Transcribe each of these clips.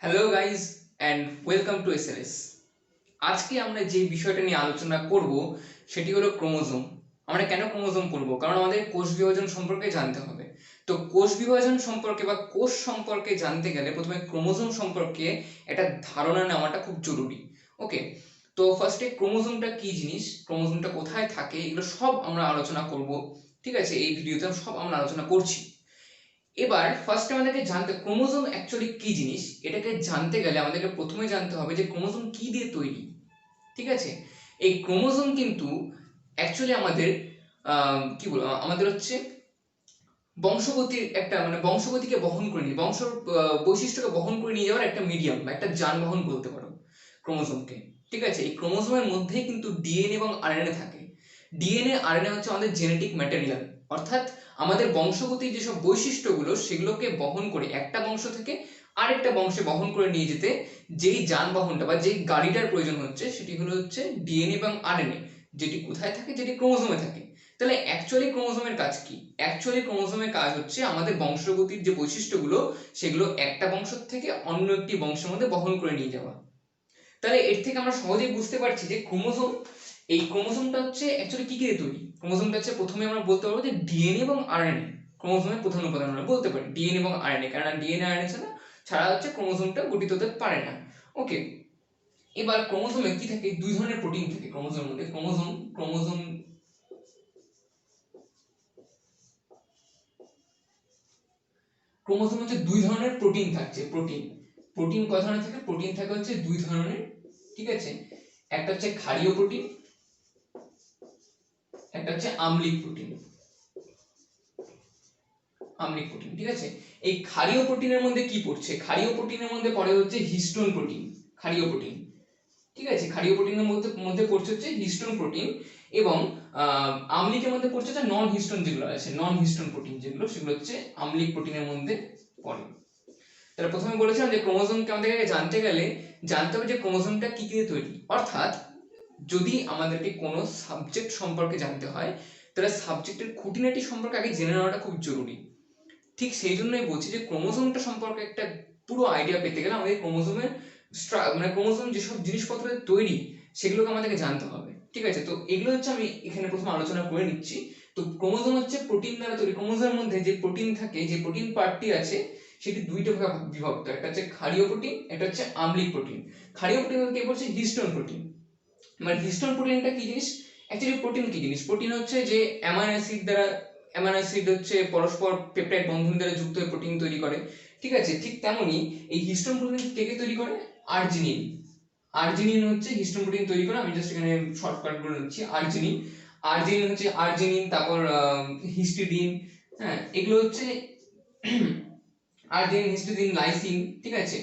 Hello guys and welcome to SLS. আজকে আমরা যে বিষয়টা নিয়ে আলোচনা করব সেটি হলো ক্রোমোজোম। আমরা কেন ক্রোমোজোম পড়বো? কারণ আমাদের কোষ বিভাজন সম্পর্কে জানতে হবে। তো কোষ বিভাজন সম্পর্কে বা কোষ সম্পর্কে জানতে গেলে প্রথমে ক্রোমোজোম সম্পর্কে একটা ধারণা নেওয়াটা খুব জরুরি। ওকে, তো ফার্স্টে ক্রোমোজোমটা কি জিনিস, ক্রোমোজোমটা কোথায় থাকে, এগুলো সব আমরা আলোচনা করব। ঠিক আছে, এই ভিডিওতে সব আমরা আলোচনা করছি। এবার ফার্স্ট আমাদেরকে জানতে ক্রোমোজোম অ্যাকচুয়ালি কি জিনিস, এটাকে জানতে গেলে আমাদেরকে প্রথমে জানতে হবে যে ক্রোমোজোম কি দিয়ে তৈরি। ঠিক আছে, এই ক্রোমোজোম কিন্তু অ্যাকচুয়ালি আমাদের কি বলবো, আমাদের হচ্ছে বংশগতির একটা বংশগতিকে বহন করে নিয়ে বৈশিষ্ট্যকে বহন করে নিয়ে যাওয়ার একটা মিডিয়াম বা একটা যানবাহন বলতে পারো ক্রোমোজোমকে। ঠিক আছে, এই ক্রোমোজোমের মধ্যেই কিন্তু ডিএনএ এবং আরএনএ থাকে। ডিএনএ আরএনএ হচ্ছে আমাদের জেনেটিক ম্যাটেরিয়াল, অর্থাৎ আমাদের বংশগতির যেসব বৈশিষ্ট্যগুলো সেগুলোকে বহন করে একটা বংশ থেকে আরেকটা বংশে বহন করে নিয়ে যেতে যেই যানবাহনটা বা যেই গাড়িটার প্রয়োজন হচ্ছে সেটি হচ্ছে ডিএনএ এবং আরএনএ, যেটি কোথায় থাকে, যেটি ক্রোমোজোমে থাকে। তাহলে অ্যাকচুয়ালি ক্রোমোজোমের কাজ কি? অ্যাকচুয়ালি ক্রোমোজোমের কাজ হচ্ছে আমাদের বংশগতির যে বৈশিষ্ট্যগুলো সেগুলো একটা বংশ থেকে অন্য একটি বংশের মধ্যে বহন করে নিয়ে যাওয়া। তাহলে এর থেকে আমরা সহজেই বুঝতে পারছি যে ক্রোমোজোম, এই ক্রোমোজোমটা হচ্ছে অ্যাকচুয়ালি কি দিয়ে তৈরি। ক্রোমোজোমটা হচ্ছে প্রথমে আমরা বলতে পারবো যে ডিএনএ এবং আরএনএ ক্রোমোজোমের প্রধান উপাদান আমরা বলতে পারি, ডিএনএ এবং আরএনএ, কারণ ডিএনএ আরএনএ ছাড়া ছাড়া হচ্ছে ক্রোমোজোমটা গঠিত হতে পারে না। ওকে, এবার ক্রোমোজোমে কি থাকে? দুই ধরনের প্রোটিন থাকে ক্রোমোজোমের মধ্যে। ক্রোমোজোম ক্রোমোজোম ক্রোমোজোমে হচ্ছে দুই ধরনের প্রোটিন থাকছে। প্রোটিন প্রোটিন কয় ধরনের থাকে? প্রোটিন থাকে হচ্ছে দুই ধরনের। ঠিক আছে, একটা হচ্ছে ক্ষারীয় প্রোটিন, একটা হচ্ছে আম্লিক প্রোটিন। আম্লিক প্রোটিন, ঠিক আছে। এই ক্ষারীয় প্রোটিনের মধ্যে কি পড়ছে? ক্ষারীয় প্রোটিনের মধ্যে পড়ে হচ্ছে হিস্টোন প্রোটিন। ক্ষারীয় প্রোটিন, ঠিক আছে, ক্ষারীয় প্রোটিনের মধ্যে মধ্যে পড়ছে হচ্ছে হিস্টোন প্রোটিন। এবং আম্লিকের মধ্যে পড়ছে হচ্ছে নন হিস্টোন, যেগুলো আছে নন হিস্টোন প্রোটিন যেগুলো, সেগুলো হচ্ছে আম্লিক প্রোটিনের মধ্যে পড়ে। তাহলে প্রথমে বলেছিলাম যে ক্রোমোজোমকে আমাদেরকে জানতে গেলে জানতে হবে যে ক্রোমোজোমটা কি দিয়ে তৈরি। অর্থাৎ যদি আমাদেরকে কোনো সাবজেক্ট সম্পর্কে জানতে হয় তাহলে সাবজেক্টের খুঁটিনাটি সম্পর্কে আগে জেনে নেওয়াটা খুব জরুরি। ঠিক সেই জন্যই বলছি যে ক্রোমোজোমটা সম্পর্কে একটা পুরো আইডিয়া পেতে গেলে আমাদের ক্রোমোজোমের ক্রোমোজোম যেসব জিনিসপত্রের তৈরি সেগুলোকে আমাদেরকে জানতে হবে। ঠিক আছে, তো এগুলো হচ্ছে আমি এখানে প্রথমে আলোচনা করে নিচ্ছি। তো ক্রোমোজোম হচ্ছে প্রোটিন দ্বারা তৈরি। ক্রোমোজোমের মধ্যে যে প্রোটিন থাকে, যে প্রোটিন পার্টটি আছে সেটি দুইটা ভাগে বিভক্ত, একটা হচ্ছে ক্ষারীয় প্রোটিন, একটা হচ্ছে আম্লিক প্রোটিন। ক্ষারীয় প্রোটিন কে বলছে হিস্টোন প্রোটিন। মানে হিস্টোন প্রোটিনটা কি জিনিস? অ্যাকচুয়ালি প্রোটিন কি জিনিস? প্রোটিন হচ্ছে যে অ্যামাইনো অ্যাসিড দ্বারা, অ্যামাইনো অ্যাসিড হচ্ছে পরস্পর পেপটাইড বন্ধন দ্বারা যুক্ত হয়ে প্রোটিন তৈরি করে। ঠিক আছে, ঠিক তেমনি এই হিস্টোন প্রোটিন কে কে তৈরি করে? আর্জিনিন। আর্জিনিন হচ্ছে হিস্টোন প্রোটিন তৈরি করে। আমি জাস্ট এখানে শর্টকাট করে নিচ্ছি। আর্জিনিন, আর্জিনিন হচ্ছে আর্জিনিন, তারপর হিস্টিডিন। হ্যাঁ, এগুলো হচ্ছে আর্জিনিন, হিস্টিডিন, লাইসিন। ঠিক আছে,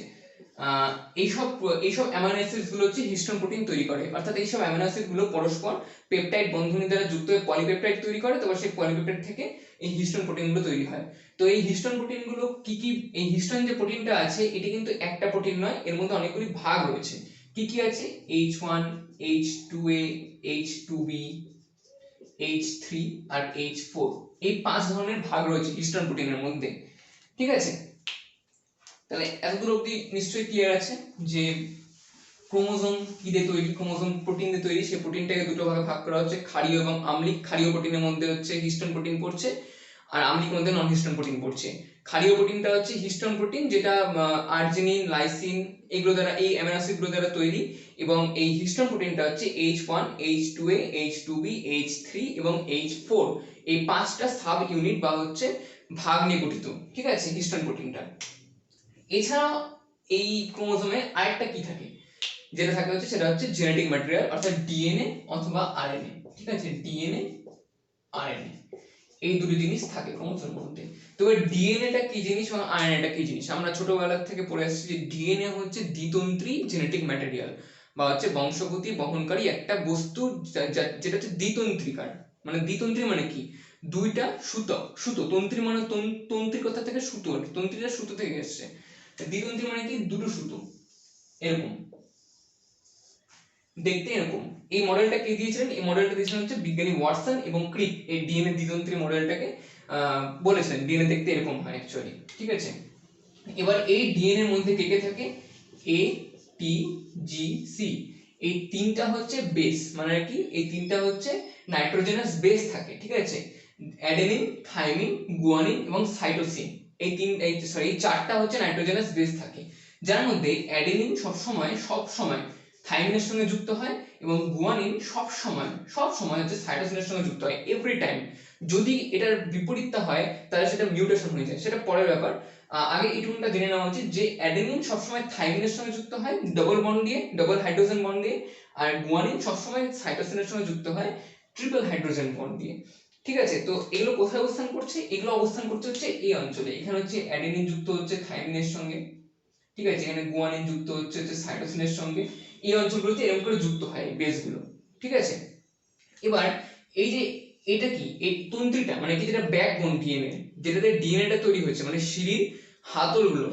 এইসব এইসব অ্যামাইনো অ্যাসিড গুলো হচ্ছে হিস্টোন প্রোটিন তৈরি করে। অর্থাৎ এইসব অ্যামাইনো অ্যাসিড গুলো পরস্পর পেপটাইড বন্ধনী দ্বারা যুক্ত হয়ে পলিপেপটাইড তৈরি করে, তারপর সেই পলিপেপটাইড থেকে এই হিস্টোন প্রোটিন গুলো তৈরি হয়। তো এই হিস্টোন প্রোটিন গুলো কি কি? এই হিস্টোন যে প্রোটিনটা আছে এটি কিন্তু একটা প্রোটিন নয়, এর মধ্যে অনেকগুলি ভাগ রয়েছে। কি কি আছে? H1, H2A, H2B, H3 আর H4, এই 5 ধরনের ভাগ রয়েছে হিস্টোন প্রোটিনের মধ্যে। ঠিক আছে, তাহলে এতদূর অবধি নিশ্চয়ই ক্লিয়ার আছে যে ক্রোমোজোম কি দিয়ে তৈরি, ক্রোমোজোম প্রোটিন দিয়ে তৈরি। সেই প্রোটিনটাকে দুটো ভাগে ভাগ করা হচ্ছে, ক্ষারীয় এবং আম্লিক। ক্ষারীয় প্রোটিনের মধ্যে হচ্ছে হিস্টোন প্রোটিন পড়ছে, আর আম্লিক মধ্যে নন হিস্টোন প্রোটিন পড়ছে। ক্ষারীয় প্রোটিনটা হচ্ছে হিস্টোন প্রোটিন, যেটা আর্জিনিন, লাইসিন এগুলো দ্বারা, এই অ্যামিনো অ্যাসিড গুলো দ্বারা তৈরি। এবং এই হিস্টোন প্রোটিনটা হচ্ছে H1, H2A, H2B, H3 এবং H4, এই 5টা সাব ইউনিট বা হচ্ছে ভাগ নিয়ে গঠিত। ঠিক আছে, হিস্টোন প্রোটিনটা। এছাড়া এই ক্রোমোজোমে আরেকটা কি থাকে, যেটা থাকে হচ্ছে সেটা হচ্ছে জেনেটিক ম্যাটেরিয়াল, অর্থাৎ ডিএনএ অথবা আরএনএ। ঠিক আছে, ডিএনএ আরএনএ, এই দুটো জিনিস থাকে ক্রোমোজোমের মধ্যে। তো ডিএনএ টা কি জিনিস এবং আরএনএ টা কি জিনিস? আমরা ছোটবেলা থেকে পড়ে আসছি যে ডিএনএ হচ্ছে দ্বিতন্ত্রী জেনেটিক ম্যাটেরিয়াল বা হচ্ছে বংশগতি বহনকারী একটা বস্তু, যেটা হচ্ছে দ্বিতন্ত্রিকার। মানে দ্বিতন্ত্রী মানে কি? দুইটা সুতো, সুতো, তন্ত্রী মানে তন্ত্রীর কথা থেকে সুতো, তন্ত্রীটা সুতো থেকে এসেছে। দ্বিতন্ত্রী মানে কি? দুটো সুতো, এরকম দেখতে এরকম। এই মডেলটা কে দিয়েছিলেন? এই মডেলটা দিয়েছিলেন হচ্ছে বিজ্ঞানী ওয়াটসন এবং ক্রিক। এই ডিএনএ দ্বিতন্ত্রী মডেলটাকে বলেছেন ডিএনএ দেখতে এরকম হয় অ্যাকচুয়ালি। ঠিক আছে, এবার এই ডিএনএ এর মধ্যে কে কে থাকে? এ টি জি সি, এই তিনটা হচ্ছে বেস, মানে কি এই তিনটা হচ্ছে নাইট্রোজেনাস বেস থাকে, ঠিক আছে। অ্যাডেনিন, থাইমিন, গুয়ানিন এবং সাইটোসিন, এই চারটা হচ্ছে নাইট্রোজেনাস বেস থাকে, যার মধ্যে অ্যাডেনিন সব সময় থাইমিনের সঙ্গে যুক্ত হয় এবং গুয়ানিন সব সময় হচ্ছে সাইটোসিনের সঙ্গে যুক্ত হয় এভরি টাইম। যদি এটার বিপরীতটা হয় তাহলে সেটা মিউটেশন হয়ে যায়, সেটা পরের ব্যাপার। আগে এইটুকুটা জেনে নেওয়া উচিত যে অ্যাডেনিন সবসময় থাইমিনের সঙ্গে যুক্ত হয় ডবল বন্ড দিয়ে, ডবল হাইড্রোজেন বন্ড দিয়ে, আর গুয়ানিন সবসময় সাইটোসিনের সঙ্গে যুক্ত হয় ট্রিপল হাইড্রোজেন বন্ড দিয়ে, ঠিক আছে। তো এগুলো কোথায় অবস্থান করছে? এগুলো অবস্থান করছে হচ্ছে এই অঞ্চলে। এখানে হচ্ছে অ্যাডেনিন যুক্ত হচ্ছে থাইমিনের সঙ্গে, ঠিক আছে, এখানে গুয়ানিন যুক্ত হচ্ছে সাইটোসিনের সঙ্গে, এই অঞ্চলগুলোতে এরকম করে যুক্ত হয় বেসগুলো, ঠিক আছে। এবার এই যে এটা কি, এই তন্ত্রীটা মানে কি, যেটা ব্যাকবোন ডিএনএ, যেটাতে ডিএনএটা তৈরি হয়েছে, মানে সিঁড়ির হাতলগুলো,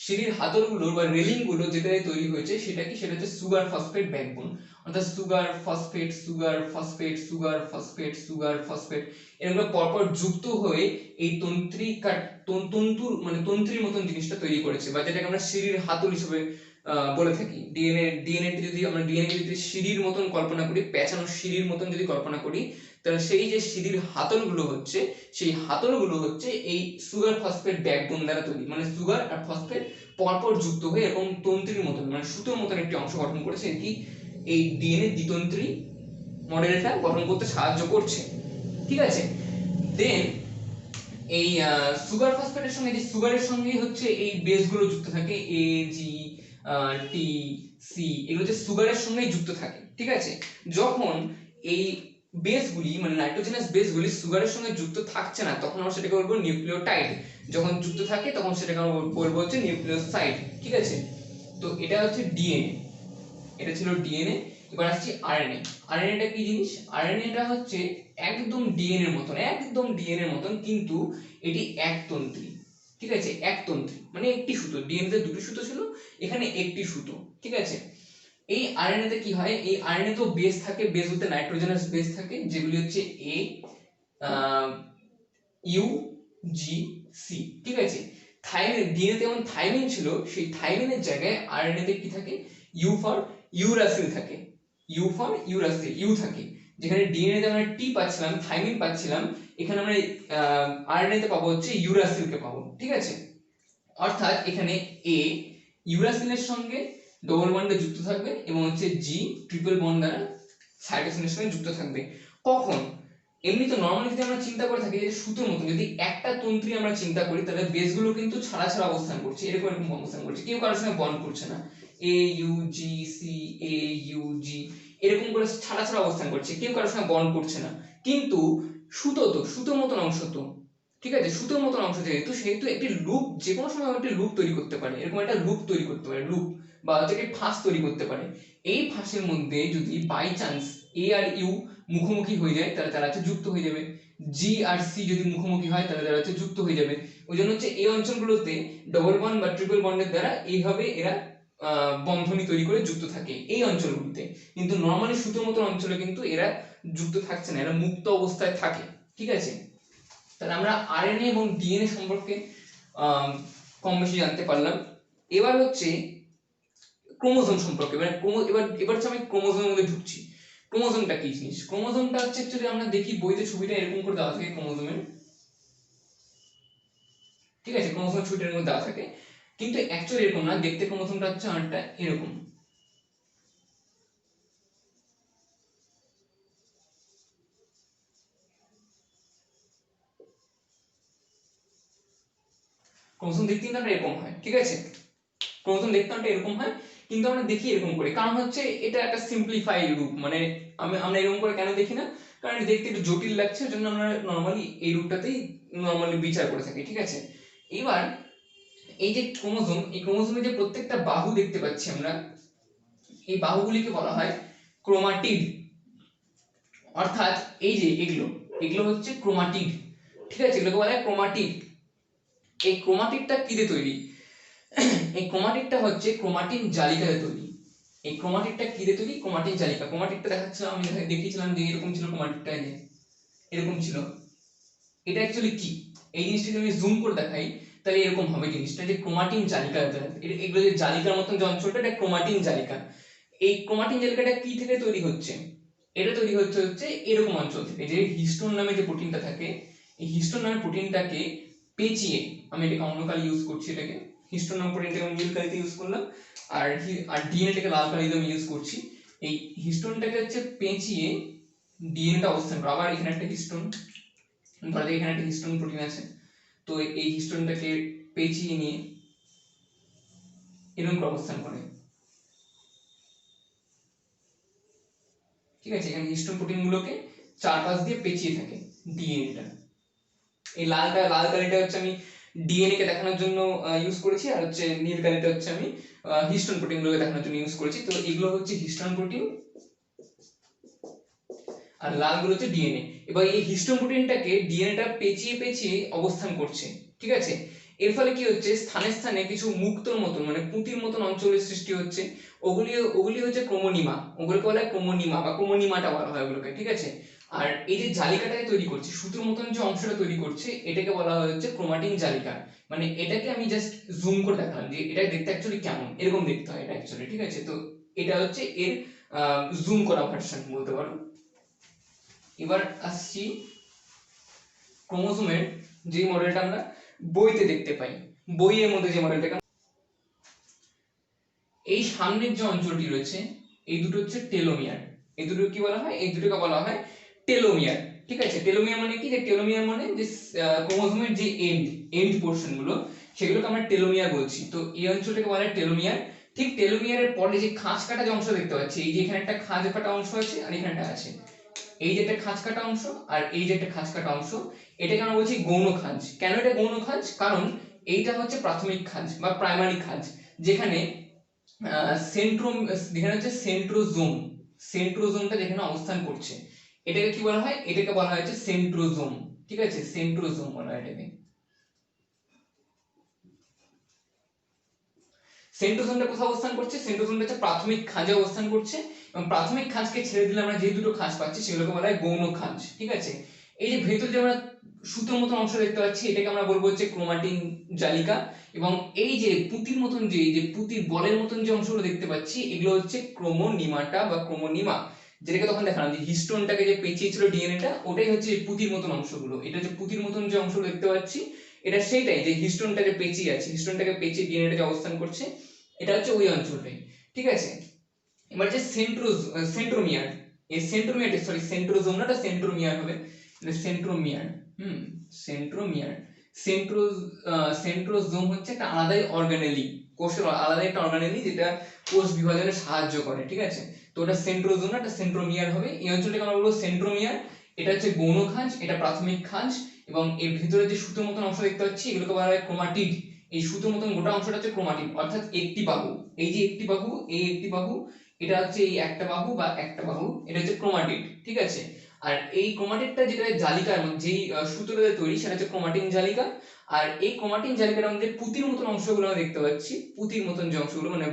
সিঁড়ির হাতলগুলো বা রেলিং গুলো যেটাতে তৈরি হয়েছে, সেটা কি, সেটা হচ্ছে সুগার ফসফেট ব্যাকবোন। অর্থাৎ sugar phosphate sugar phosphate sugar phosphate sugar phosphate এরকম পরপর যুক্ত হয়ে এই তন্ত্রীর মতন জিনিসটা তৈরি করেছে, বা যেটাকে আমরা সিঁড়ির হাতল হিসেবে বলে থাকি। ডিএনএ যদি আমরা ডিএনএ যদি সিঁড়ির মতন কল্পনা করি, পেঁচানো সিঁড়ির মতন যদি কল্পনা করি, তাহলে সেই যে সিঁড়ির হাতলগুলো হচ্ছে, সেই হাতলগুলো হচ্ছে এই সুগার ফসফেট ব্যাকবোন দ্বারা তৈরি, মানে সুগার আর ফসফেট পরপর যুক্ত হয়ে এরকম তন্ত্রীর মতন, মানে সুতোর মতন একটি অংশ গঠন করেছে, কি এই ডিএনএ দ্বিতন্ত্রী মডেলটা গঠন করতে সাহায্য করছে, ঠিক আছে। দেন এই সুগার ফসফেটের সঙ্গে, যে সুগারের সঙ্গেই হচ্ছে এই বেসগুলো যুক্ত থাকে, এ জি টি সি, এগুলো হচ্ছে সুগারের সঙ্গেই যুক্ত থাকে, ঠিক আছে। যখন এই বেসগুলি মানে নাইট্রোজেনাস বেসগুলি সুগারের সঙ্গে যুক্ত থাকছে না, তখন আমরা সেটাকে বলবো নিউক্লিওটাইড। যখন যুক্ত থাকে তখন সেটাকে আমরা বলবো হচ্ছে নিউক্লিওসাইড, ঠিক আছে। তো এটা হচ্ছে ডিএনএ, এটা ছিল ডিএনএ। এবার আসছি আরএনএ। আরএনএটা কি জিনিস? আরএনএটা হচ্ছে একদম ডিএনএ এর মতন, কিন্তু এটি একতন্ত্রী, ঠিক আছে। একতন্ত্রী মানে একটি সুতো, ডিএনএ তে দুটি সুতো ছিল, এখানে একটি সুতো, ঠিক আছে। এই আরএনএ তে কি হয়, এই আরএনএ তো বেস থাকে, বেস বলতে নাইট্রোজেনাস বেস থাকে, যেগুলি হচ্ছে এ ইউ জি সি, ঠিক আছে। থাইমিন, ডিএনএ তে যেমন থাইমিন ছিল, সেই থাইমিনের জায়গায় আরএনএ তে কি থাকে, ইউ ফর ইউরাসিল থাকে, ইউ থাকে। যেখানে ডিএনএ তে আমরা টি পাচ্ছিলাম, থাইমিন পাচ্ছিলাম, এখানে আমরা আরএনএ তে পাবো হচ্ছে ইউরাসিল কে পাবো, ঠিক আছে। অর্থাৎ এখানে এ ইউরাসিলের সঙ্গে ডবল বন্ডে যুক্ত থাকবে এবং হচ্ছে জি ট্রিপল বন্ড দ্বারা সাইটোসিনের সঙ্গে যুক্ত থাকবে। কখন? এমনি তো নরমালি যদি আমরা চিন্তা করে থাকি যে সুতোর মতো, যদি একটা তন্ত্রী আমরা চিন্তা করি, তাহলে বেসগুলো কিন্তু ছাড়া ছাড়া অবস্থান করছে, এরকম অবস্থান করছে, কেউ কারোর সঙ্গে বন্ড করছে না, A U G C, A U G, এরকম করে ছাড়া ছাড়া অবস্থান করছে, কেউ কারোর সঙ্গে বন্ড করছে না। কিন্তু সুতোর মতন অংশ তো, ঠিক আছে, সুতোর মতন অংশ যেহেতু, সেহেতু একটি লুপ যে কোনো সময় একটি লুপ তৈরি করতে পারে, এরকম একটা লুপ তৈরি করতে পারে, লুপ বা হচ্ছে একটি ফাঁস তৈরি করতে পারে। এই ফাঁসের মধ্যে যদি বাই চান্স এ আর ইউ মুখোমুখি হয়ে যায়, তাহলে তারা হচ্ছে যুক্ত হয়ে যাবে। জি আর সি যদি মুখোমুখি হয়, তাহলে তারা হচ্ছে যুক্ত হয়ে যাবে। ওই জন্য হচ্ছে এই অঞ্চলগুলোতে ডবল বন্ড বা ট্রিপল বন্ডের দ্বারা এইভাবে এরা বন্ধনী তৈরি করে যুক্ত থাকে এই অঞ্চলগুলোতে। কিন্তু নর্মালি সুতোর মতো অঞ্চলে কিন্তু এরা যুক্ত থাকছে না, এরা মুক্ত অবস্থায় থাকে, ঠিক আছে। তাহলে আমরা আরএনএ এবং ডিএনএ সম্পর্কে কম বেশি জানতে পারলাম। এবার হচ্ছে ক্রোমোজোম সম্পর্কে, মানে এবার হচ্ছে আমি ক্রোমোজোমের মধ্যে ঢুকছি। ক্রোমোজোমটা কি জিনিস? ক্রোমোজোমটা হচ্ছে অ্যাকচুয়ালি আমরা দেখি বইতে ছবিটা এরকম করে দেওয়া থাকে ক্রোমোজোমের, ঠিক আছে, ক্রোমোজোমের ছবিটা এরকম দেওয়া থাকে, কিন্তু অ্যাকচুয়ালি এরকম না, দেখতে ক্রোমোজোমটা হচ্ছে অনেকটা এরকম। ক্রোমোজোম দেখতে কিন্তু এরকম হয়, ঠিক আছে, ক্রোমোজোম দেখতে এরকম হয়, কিন্তু আমরা দেখি এরকম করে, কারণ হচ্ছে এটা একটা সিম্পলিফাই রূপ, মানে আমরা এরকম করে কেন দেখি না, কারণ এটা দেখতে একটু জটিল লাগছে, ওই জন্য আমরা নর্মালি এই রূপটাতেই নর্মালি বিচার করে থাকি, ঠিক আছে। এবার এই যে ক্রোমোজোম, এই ক্রোমোজোমে যে প্রত্যেকটা বাহু দেখতে পাচ্ছি আমরা, এই বাহুগুলিকে বলা হয় ক্রোমাটিড। অর্থাৎ এই যে এগুলো হচ্ছে ক্রোমাটিড, ঠিক আছে, এগুলোকে বলা হয় ক্রোমাটিড। এই ক্রোমাটিডটা কি দিয়ে তৈরি? এই ক্রোমাটিডটা হচ্ছে ক্রোমাটিন জালিকাতে তৈরি। এই ক্রোমাটিডটা কি দিয়ে তৈরি? ক্রোমাটিন জালিকা। ক্রোমাটিডটা দেখাচ্ছিলাম, আমি দেখিয়েছিলাম যে এরকম ছিল ক্রোমাটিডটা, এরকম ছিল। এটা অ্যাকচুয়ালি কি, এই জিনিসটা যদি আমি জুম করে দেখাই, তাহলে তাহলে এরকম হবে জিনিসটা যে ক্রোমাটিন জালিকা, এগুলো যে জালিকার মতন যে অঞ্চলটা, এটা ক্রোমাটিন জালিকা। এই ক্রোমাটিন জালিকাটা কি থেকে তৈরি হচ্ছে? এটা তৈরি হচ্ছে এরকম অঞ্চল থেকে, যে হিস্টোন নামে যে প্রোটিনটা থাকে, এই হিস্টোন নামে প্রোটিনটাকে পেঁচিয়ে, আমি এটাকে অন্য কালি ইউজ করছি, এটাকে হিস্টোন নামে প্রোটিনটাকে আমি নীল কালিতে ইউজ করলাম, আর ডিএনএটাকে লাল কালিতে আমি ইউজ করছি। এই হিস্টোনটাকে হচ্ছে পেঁচিয়ে ডিএনএটা অবস্থান করে। আবার এখানে একটা হিস্টোন, ধরা যাক এখানে একটা হিস্টোন প্রোটিন আছে, তো এই হিস্টোনটাকে পেঁচিয়ে নিয়ে এরকম করে অবস্থান করে, ঠিক আছে। এখানে হিস্টোন প্রোটিন গুলোকে চারপাশ দিয়ে পেঁচিয়ে থাকে ডিএনএটা। এই লাল কালিটা হচ্ছে আমি ডিএনএ কে দেখানোর জন্য ইউজ করেছি, আর হচ্ছে নীল কালিটা হচ্ছে আমি হিস্টোন প্রোটিন গুলোকে দেখানোর জন্য ইউজ করেছি। তো এগুলো হচ্ছে হিস্টোন প্রোটিন, আর লালগুলো হচ্ছে ডিএনএ। এবার এই হিস্টোন প্রোটিনটাকে ডিএনএটা পেঁচিয়ে পেঁচিয়ে অবস্থান করছে, ঠিক আছে। এর ফলে কি হচ্ছে, স্থানে স্থানে কিছু মুক্তোর মতন, মানে পুঁতির মতন অঞ্চলের সৃষ্টি হচ্ছে। ওগুলি হচ্ছে ক্রোমোনিমা, ওগুলোকে বলা হয় ক্রোমোনিমা বা ক্রোমোনিমাটা বলা হয় ওগুলোকে, ঠিক আছে। আর এই যে জালিকাটাকে তৈরি করছে, সুতোর মতন যে অংশটা তৈরি করছে, এটাকে বলা হয় হচ্ছে ক্রোমাটিন জালিকা। মানে এটাকে আমি জাস্ট জুম করে দেখালাম যে এটা দেখতে অ্যাকচুয়ালি কেমন, এরকম দেখতে হয় এটা অ্যাকচুয়ালি, ঠিক আছে। তো এটা হচ্ছে এর জুম করা ভার্সন বলতে পারো। এবার আসছি ক্রোমোজোমের যে মডেলটা আমরা বইতে দেখতে পাই, বইয়ের মধ্যে যে মডেলটাকে, এই সামনের যে অঞ্চলটি রয়েছে, এই দুটো হচ্ছে টেলোমিয়ার। এই দুটো কি বলা হয়? এই দুটোকে বলা হয় টেলোমিয়ার, ঠিক আছে। টেলোমিয়ার মানে কি? যে টেলোমিয়ার মানে যে ক্রোমোজোমের যে এন্ড পোর্শন গুলো, সেগুলোকে আমরা টেলোমিয়ার বলছি। তো এই অঞ্চলটাকে বলা হয় টেলোমিয়ার। ঠিক টেলোমিয়ারের পরে যে খাঁজ কাটা যে অংশ দেখতে পাচ্ছি, এই যে এখানে একটা খাঁজ কাটা অংশ আছে আর এখানে একটা আছে, এই যে একটা খাঁজ কাটা অংশ আর এই যে একটা খাঁজ কাটা অংশ, এটাকে আমরা বলছি গৌণ খাঁজ। কেন এটা গৌণ খাঁজ? কারণ এইটা হচ্ছে প্রাথমিক খাঁজ বা প্রাইমারি খাঁজ, যেখানে সেন্ট্রোম, যেখানে হচ্ছে সেন্ট্রোজোমটা যেখানে অবস্থান করছে, এটাকে কি বলা হয়? এটাকে বলা হয় হচ্ছে সেন্ট্রোজোম, ঠিক আছে। সেন্ট্রোজোম বলা হয় এটাকে। সেন্ট্রোজোমটা কোথায় অবস্থান করছে? সেন্ট্রোজোমটা হচ্ছে প্রাথমিক খাঁজে অবস্থান করছে, এবং প্রাথমিক খাঁজকে ছেড়ে দিলে আমরা যে দুটো খাঁজ পাচ্ছি সেগুলোকে বলা হয় গৌণ খাঁজ, ঠিক আছে। এই যে ভেতর যে আমরা সুতোর মতন অংশ দেখতে পাচ্ছি, এটাকে আমরা বলবো হচ্ছে ক্রোমাটিন জালিকা, এবং এই যে পুঁতির মতন যে পুঁতির বলের মতন যে অংশগুলো দেখতে পাচ্ছি, এগুলো হচ্ছে ক্রোমোনিমাটা বা ক্রোমোনিমা, যেটাকে তখন দেখালাম যে হিস্টোনটাকে যে পেঁচিয়েছিল ডিএনএটা, ওটাই হচ্ছে পুঁতির মতন অংশগুলো। এটা হচ্ছে পুঁতির মতন যে অংশগুলো দেখতে পাচ্ছি, এটা সেইটাই, যে হিস্টোনটা যে পেঁচিয়ে আছে, হিস্টোনটাকে পেঁচিয়ে ডিএনএটা যে অবস্থান করছে, এটা হচ্ছে ওই অঞ্চলটাই, ঠিক আছে। এবার যে সেন্ট্রোমিয়ার, এই সেন্ট্রোমিয়ার, সরি সেন্ট্রোজোম না, এটা সেন্ট্রোমিয়ার হবে, এটা সেন্ট্রোমিয়ার। সেন্ট্রোমিয়ার, সেন্ট্রো সেন্ট্রোজোম হচ্ছে একটা আলাদাই অর্গানেলি, কোষের আলাদা একটা অর্গানেলি, যেটা কোষ বিভাজনে সাহায্য করে, ঠিক আছে। তো ওটা সেন্ট্রোজোম না, এটা সেন্ট্রোমিয়ার হবে। এই অঞ্চলটাকে আমরা বলবো সেন্ট্রোমিয়ার। এটা হচ্ছে গৌণ খাঁজ, এটা প্রাথমিক খাঁজ, এবং এর ভিতরে যে সুতোর মতন অংশ দেখতে পাচ্ছি, এগুলোকে বলা হয় ক্রোমাটিড। এই সুতোর মতন গোটা অংশটা হচ্ছে ক্রোমাটিড, অর্থাৎ একটি বাহু। এই যে একটি বাহু, এই একটি বাহু, এটা হচ্ছে এই একটা বাহু বা একটা বাহু, এটা হচ্ছে ক্রোমাটিড, ঠিক আছে। আর এই ক্রোমাটিডটা যেটা জালিকার মধ্যে যেই সুতোটা তৈরি, সেটা হচ্ছে ক্রোমাটিন জালিকা। আর এই ক্রোমাটিন জালিকার মধ্যে পুঁতির মতন অংশগুলো আমরা দেখতে পাচ্ছি, পুঁতির মতন যে অংশগুলো, মানে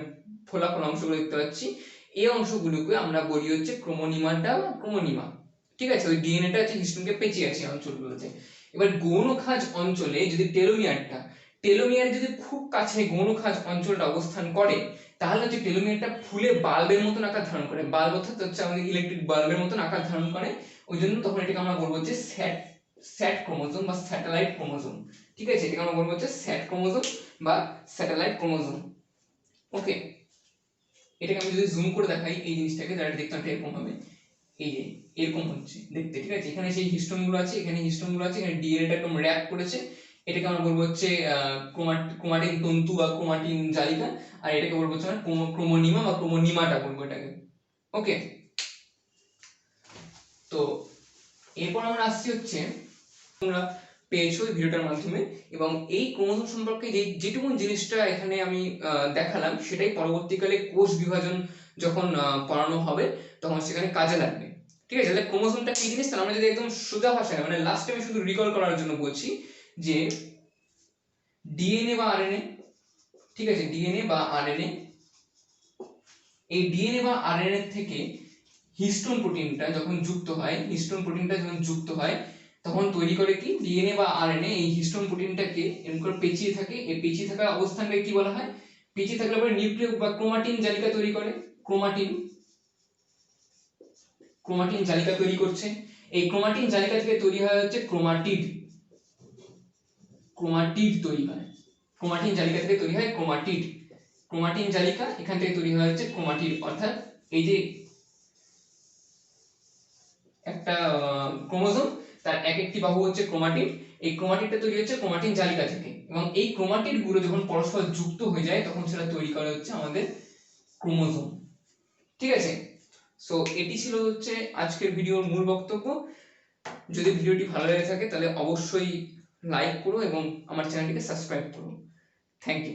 ফোলা ফোলা অংশগুলো দেখতে পাচ্ছি, এই অংশগুলোকে আমরা বলি হচ্ছে ক্রোমোনিমাটা বা ক্রোমোনিমা, ঠিক আছে। ওই ডিএনএটা হচ্ছে হিস্টোনকে পেঁচিয়ে আছে অঞ্চলগুলোতে। এবার গৌণ খাঁজ অঞ্চলে যদি টেলোমিয়ার যদি খুব কাছে গৌণ খাঁজ অঞ্চলটা অবস্থান করে, তাহলে হচ্ছে টেলোমিয়ারটা ফুলে বাল্বের মতন আকার ধারণ করে। বাল্ব অর্থাৎ হচ্ছে আমাদের ইলেকট্রিক বাল্বের মতন আকার ধারণ করে। ওই জন্য তখন এটাকে আমরা বলবো হচ্ছে স্যাট ক্রোমোজোম বা স্যাটেলাইট ক্রোমোজোম, ঠিক আছে। এটাকে আমরা বলবো হচ্ছে স্যাট ক্রোমোজোম বা স্যাটেলাইট ক্রোমোজোম। ওকে, এটাকে আমি যদি জুম করে দেখাই এই জিনিসটাকে, তাহলে দেখতে একটা এরকম হবে, এই যে এরকম হচ্ছে দেখতে, ঠিক আছে। এখানে সেই হিস্টোন গুলো আছে, এখানে হিস্টোন গুলো আছে, এখানে ডিএনএ টা একদম র‍্যাপ করেছে। এটাকে আমরা বলবো হচ্ছে ক্রোমাটিন তন্তু বা ক্রোমাটিন জালিকা, আর এটাকে বলবো হচ্ছে আমরা ক্রোমোনিমা বা ক্রোমোনিমাটা বলবো এটাকে। ওকে, তো এরপর আমরা আসছি হচ্ছে, তোমরা পেয়েছো এই ভিডিওটার মাধ্যমে, এবং এই ক্রোমোজোম সম্পর্কে যেটুকু জিনিসটা এখানে আমি দেখালাম, সেটাই পরবর্তীকালে কোষ বিভাজন যখন পড়ানো হবে তখন সেখানে কাজে লাগবে, ঠিক আছে। তাহলে ক্রোমোজোমটা কি জিনিস, তাহলে আমরা যদি একদম সোজা ভাষায়, মানে লাস্টে আমি শুধু রিকল করার জন্য বলছি যে ডিএনএ বা আরএনএ, ঠিক আছে, ডিএনএ বা আরএনএ, এই ডিএনএ বা আরএনএ থেকে হিস্টোন প্রোটিনটা যখন যুক্ত হয়, তখন তৈরি করে কি ডিএনএ বা আরএনএ এই হিস্টোন প্রোটিনটাকে এরকম করে পেঁচিয়ে থাকে, এই পেঁচিয়ে থাকা অবস্থানকে কি বলা হয়, পেঁচিয়ে থাকলে পরে নিউক্লিয় বা ক্রোমাটিন জালিকা তৈরি করে, ক্রোমাটিন ক্রোমাটিন জালিকা তৈরি করছে। এই ক্রোমাটিন জালিকা থেকে তৈরি হয় হচ্ছে ক্রোমাটিড, ক্রোমাটিড তৈরি হয়, ক্রোমাটিন জালিকা থেকে তৈরি হয় ক্রোমাটিড, ক্রোমাটিন জালিকা এখান থেকে তৈরি হয় হচ্ছে ক্রোমাটিড। অর্থাৎ এই যে একটা ক্রোমোজোম তার এক একটি বাহু হচ্ছে ক্রোমাটিড, এই ক্রোমাটিডটা তৈরি হচ্ছে ক্রোমাটিন জালিকা থেকে, এবং এই ক্রোমাটিড গুলো যখন পরস্পর যুক্ত হয়ে যায় তখন সেটা তৈরি করে হচ্ছে আমাদের ক্রোমোজোম। ঠিক আছে, সো এটি ছিল হচ্ছে আজকের ভিডিওর মূল বক্তব্য। যদি ভিডিওটি ভালো লেগে থাকে তাহলে অবশ্যই লাইক করো এবং আমার চ্যানেলটিকে সাবস্ক্রাইব করো। Thank you.